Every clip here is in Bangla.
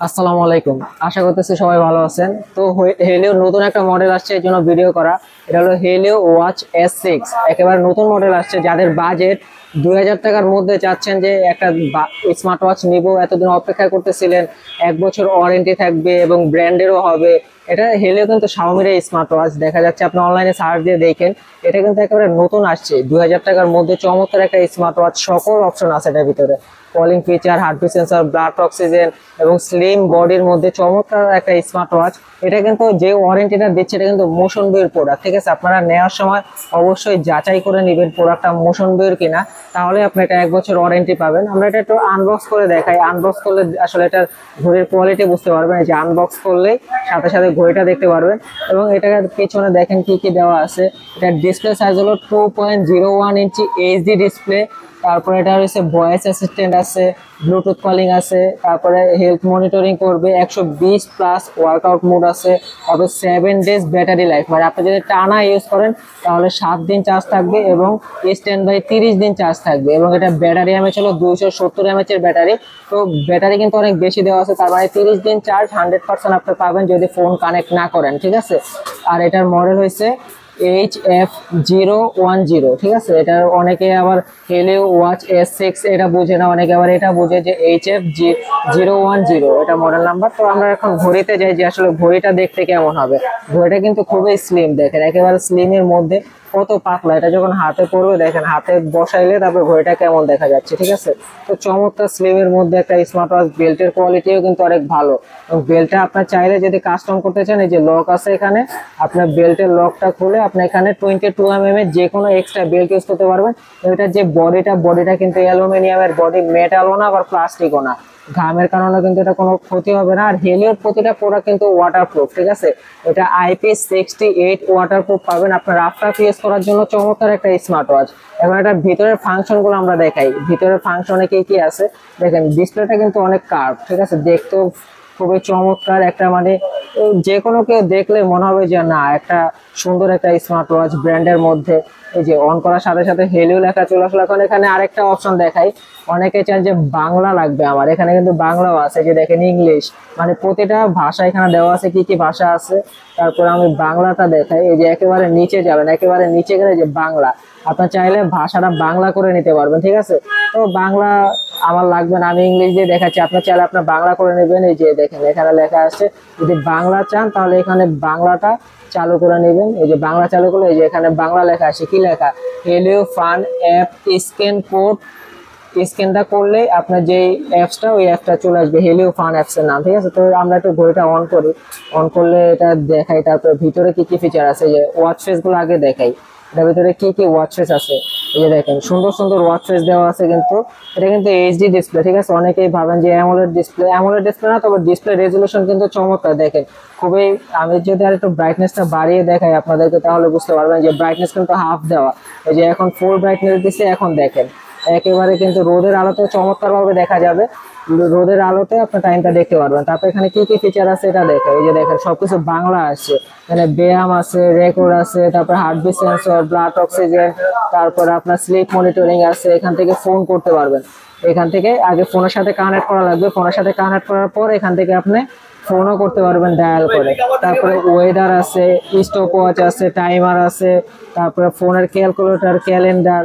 আসসালামু আলাইকুম। আশা করতেছি সবাই ভালো আছেন। তো হেলিও নতুন একটা মডেল আসছে, এই জন্য ভিডিও করা। এটা হলো হেলিও ওয়াচ S6, একেবারে নতুন মডেল আসছে। যাদের বাজেট 2000 টাকার মধ্যে চাচ্ছেন যে একটা স্মার্ট ওয়াচ নিব, এতদিন অপেক্ষা করতেছিলেন, 1 বছর ওয়ারেন্টি থাকবে এবং ব্র্যান্ডেরও হবে। এটা হেলিও কিন্তু শাওমির স্মার্ট ওয়াচ, দেখা যাচ্ছে আপনি অনলাইনে সার্চ দিয়ে দেখেন। এটা কিন্তু একেবারে নতুন আসছে 2000 টাকার মধ্যে, চমৎকার একটা স্মার্ট ওয়াচ। সকল অপশন আছে এটার ভিতরে, calling feature, heartbeat sensor, blood oxygen এবং স্লিম বডির মধ্যে চমৎকার একটা স্মার্ট ওয়াচ। এটা কিন্তু যে ওয়ারেন্টিটা দিচ্ছে এটা কিন্তু মোশন বিউর প্রোডাক্ট, ঠিক আছে? আপনারা নেওয়ার সময় অবশ্যই যাচাই করে নেবেন প্রোডাক্টটা মোশন বিউর কিনা, তাহলে আপনি এটা 1 বছর ওয়ারেন্টি পাবেন। আমরা এটা একটু আনবক্স করে দেখাই। আনবক্স করলে আসলে এটার ঘড়ির কোয়ালিটি বুঝতে পারবেন। এই যে আনবক্স করলেই সাথে সাথে ঘড়িটা দেখতে পারবেন। এবং এটার পেছনে দেখেন কি কি দেওয়া আছে। এটার ডিসপ্লে সাইজ হলো 2.01 ইঞ্চি এইচডি ডিসপ্লে। তারপরে এটা হচ্ছে ভয়েস অ্যাসিস্ট্যান্ট আছে, ব্লুটুথ কলিং আছে, তারপরে হেলথ মনিটরিং করবে, 120 প্লাস ওয়ার্কআউট মোড আছে, তারপরে 7 ডেজ ব্যাটারি লাইফ, মানে আপনি যদি টানা ইউজ করেন তাহলে 7 দিন চার্জ থাকবে এবং স্ট্যান্ড বাই 30 দিন চার্জ থাকবে। এবং এটা ব্যাটারি এমএচ হলো 270 এমএচ এর ব্যাটারি। তো ব্যাটারি কিন্তু অনেক বেশি দেওয়া আছে, তার মানে 30 দিন চার্জ 100% আপনি পাবেন যদি ফোন কানেক্ট না করেন, ঠিক আছে? আর এটার মডেল হয়েছে HF010, ঠিক আছে? এটা অনেকে আবার হেলিও ওয়াচ S6 এটা বুঝে না, অনেকে আবার এটা বুঝে যে HF010 এটা মডেল নাম্বার। তো আমরা এখন ঘড়িতে যাই যে আসলে ঘড়িটা দেখতে কেমন হবে। ঘড়িটা কিন্তু খুবই স্লিম, দেখেন একেবারে স্লিমের মধ্যে, কত পাতলা। এটা যখন হাতে পড়বে দেখেন, হাতে বসাইলে তারপর ঘড়িটা কেমন দেখা যাচ্ছে, ঠিক আছে? তো চমৎকার স্লিমের মধ্যে একটা স্মার্ট ওয়াচ। বেল্টের কোয়ালিটিও কিন্তু অনেক ভালো। এবং বেল্টটা আপনার চাইলে যদি কাস্টম করতে চান, এই যে লক আছে এখানে, আপনার বেল্টের লকটা খুলে আপনি এখানে 22 এর যে কোনো এক্সট্রা বেল্ট ইউজ করতে পারবেন। এটার যে বডিটা কিন্তু অ্যালুমিনিয়ামের বডি, মেটালও না আবার প্লাস্টিকও না। ঘামের কারণে কিন্তু এটা কোনো ক্ষতি হবে না। আর হেলিওর প্রতিটা প্রোডাক্ট কিন্তু ওয়াটারপ্রুফ, ঠিক আছে? এটা IP68 ওয়াটারপ্রুফ পাবেন আপনার রাফটা ইউজ করার জন্য। চমৎকার একটা স্মার্ট ওয়াচ। এবং এটা ভিতরের ফাংশন গুলো আমরা দেখাই, ভিতরের ফাংশনে কি কি আছে দেখেন। ডিসপ্লেটা কিন্তু অনেক কার্ভ, ঠিক আছে? দেখতেও খুবই চমৎকার একটা, মানে যে কোনো কেউ দেখলে মনে হবে যে না, একটা সুন্দর একটা স্মার্ট ওয়াচ ব্র্যান্ডের মধ্যে। এই যে অন করার সাথে সাথে হেলিও লেখা চলে আসলো। এখন এখানে আরেকটা অপশন দেখাই। অনেকে চান যে বাংলা লাগবে আমার, এখানে কিন্তু বাংলাও আছে, যে দেখেন ইংলিশ, মানে প্রতিটা ভাষা এখানে দেওয়া আছে, কি কি ভাষা আছে। তারপরে আমি বাংলাটা দেখাই। এই যে একেবারে নিচে যাবেন, একেবারে নিচে গেলে যে বাংলা, আপনার চাইলে ভাষাটা বাংলা করে নিতে পারবেন, ঠিক আছে? তো বাংলা আমার লাগবে না, আমি ইংলিশ দিয়ে দেখাচ্ছি, আপনার চাইলে আপনার বাংলা করে নেবেন। এই যে দেখেন এখানে লেখা আছে, যদি বাংলা চান তাহলে এখানে বাংলাটা চালু করে নেবেন। এই যে বাংলা চালু করলে এই যে এখানে বাংলা লেখা আছে, কি লেখা, Helio fun app scan code. স্ক্যানটা করলে আপনার যে অ্যাপসটা, ওই অ্যাপটা চলে আসবে, হেলিও ফান অ্যাপস এর নাম, ঠিক আছে? তো আমরা একটু ঘড়িটা অন করি। অন করলে এটা দেখাই, তারপরে ভিতরে কি কি ফিচার আছে, যে ওয়াচ ফেস গুলো আগে দেখাই। এটার ভিতরে কি কি ওয়াচ ফেস আছে, এই যে দেখেন সুন্দর সুন্দর ওয়াচ ফেস দেওয়া আছে। কিন্তু এটা কিন্তু এইচডি ডিসপ্লে, ঠিক আছে? অনেকেই ভাবেন যে অ্যামোলেড ডিসপ্লে, অ্যামোলেড ডিসপ্লে না, তবে ডিসপ্লে রেজলিউশন কিন্তু চমৎকার। দেখেন খুবই, আমি যদি আর একটু ব্রাইটনেসটা বাড়িয়ে দেখাই আপনাদেরকে তাহলে বুঝতে পারবেন যে ব্রাইটনেস কিন্তু হাফ দেওয়া। এই যে এখন ফুল ব্রাইটনেস দিচ্ছে, এখন দেখেন একেবারে কিন্তু রোদের আলোতে চমৎকার ভাবে দেখা যাবে। রোদের আলোতে আপনার টাইমটা দেখতে পারবেন। তারপর এখানে কি কি ফিচার আছে এটা দেখেন। এই যে দেখেন সবকিছু বাংলা আছে, এখানে ব্যায়াম আছে, রেকর্ড আছে, তারপর হার্টবিট সেন্সর, ব্লাড অক্সিজেন, তারপর আপনার স্লিপ মনিটরিং আছে। এখান থেকে ফোন করতে পারবেন। এখান থেকে আগে ফোনের সাথে কানেক্ট করা লাগবে, ফোনের সাথে কানেক্ট করার পর এখান থেকে আপনি ফোনও করতে পারবেন ডায়াল করে। তারপরে ওয়েদার আছে, স্টপ ওয়াচ আছে, টাইমার আছে, তারপরে ফোনের ক্যালকুলেটর, ক্যালেন্ডার,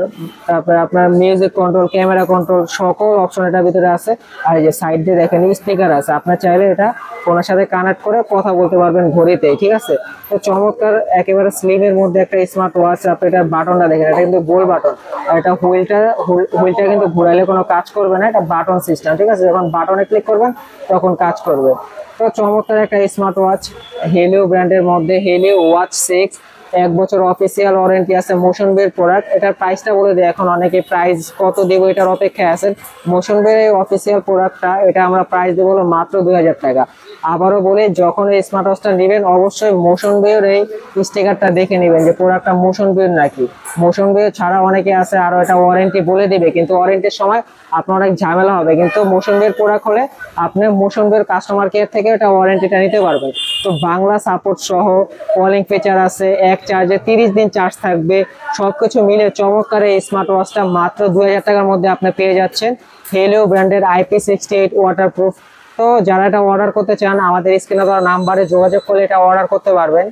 তারপরে আপনার মিউজিক কন্ট্রোল, ক্যামেরা কন্ট্রোল, সকল অপশন এটার ভিতরে আছে। আর এই যে সাইড দিয়ে দেখেন স্পিকার আছে, আপনার চাইলে এটা ফোনের সাথে কানেক্ট করে কথা বলতে পারবেন ঘড়িতে, ঠিক আছে? তো চমৎকার একেবারে স্লিমের মধ্যে একটা স্মার্ট ওয়াচ। আপনি এটার বাটনটা দেখেন, এটা কিন্তু গোল বাটন। আর এটা হুইলটা কিন্তু ঘুরাইলে কোনো কাজ করবে না, এটা বাটন সিস্টেম, ঠিক আছে? যখন বাটনে ক্লিক করবেন তখন কাজ করবে। তো চমৎকার একটা স্মার্ট ওয়াচ হেলিও ব্র্যান্ডের মধ্যে, হেলিও ওয়াচ 6, 1 বছর অফিসিয়াল ওয়ারেন্টি আছে, মোশন বের প্রোডাক্ট। এটার প্রাইসটা বলে দিই, এখন অনেকে প্রাইস কত দেবো এটার অপেক্ষায় আছেন। মোশন বের এই অফিসিয়াল প্রোডাক্টটা, এটা আমরা প্রাইস দেবো হলো মাত্র 2000 টাকা। আবারও বলি, যখন এই স্মার্ট ওয়াচটা নেবেন অবশ্যই মোশন বের এই স্টিকারটা দেখে নেবেন যে প্রোডাক্টটা মোশন বের নাকি। মোশন বের ছাড়া অনেকে আছে আরো এটা ওয়ারেন্টি বলে দিবে, কিন্তু ওয়ারেন্টির সময় আপনার অনেক ঝামেলা হবে। কিন্তু মোশন বের প্রোডাক্ট হলে আপনি মোশন বের কাস্টমার কেয়ার থেকে এটা ওয়ারেন্টিটা নিতে পারবেন। তো বাংলা সাপোর্ট সহ কলিং ফিচার আছে, এক চার্জে 30 দিন চার্জ থাকবে। সবকিছু মিলে চমৎকার এই স্মার্ট ওয়াচটা মাত্র 2000 টাকার মধ্যে আপনি পেয়ে যাচ্ছেন। হেলিও ব্র্যান্ডের IP68 ওয়াটারপ্রুফ তো যারা এটা অর্ডার করতে চান আমাদের স্ক্রিনে দেওয়া নাম্বারে যোগাযোগ করলে এটা অর্ডার করতে পারবেন।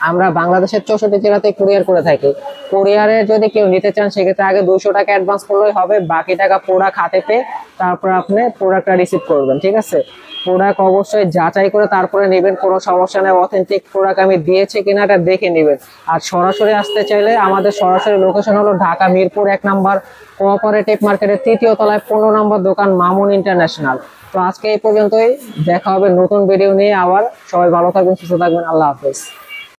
আমরা বাংলাদেশের 64 জেলাতে কুরিয়ার করে থাকি। কুরিয়ারে যদি কেউ নিতে চান সেক্ষেত্রে আগে 200 টাকা অ্যাডভান্স করলেই হবে, বাকি টাকা প্রোডাক্ট হাতে পেয়ে তারপর আপনি প্রোডাক্টটা রিসিভ করবেন। ঠিক আছে, প্রোডাক্ট অবশ্যই যাচাই করে তারপরে নেবেন, কোনো সমস্যা নেই। অথেন্টিক প্রোডাক্ট আমি দিয়েছি কিনা এটা দেখে নেবেন। আর সরাসরি আসতে চাইলে আমাদের সরাসরি লোকেশন হলো ঢাকা মিরপুর 1 নম্বর কোঅপারেটিভ মার্কেটের 3য় তলায় 15 নম্বর দোকান মামুন ইন্টারন্যাশনাল। তো আজকে এই পর্যন্তই, দেখা হবে নতুন ভিডিও নিয়ে আবার। সবাই ভালো থাকবেন, সুস্থ থাকবেন, আল্লাহ হাফেজ।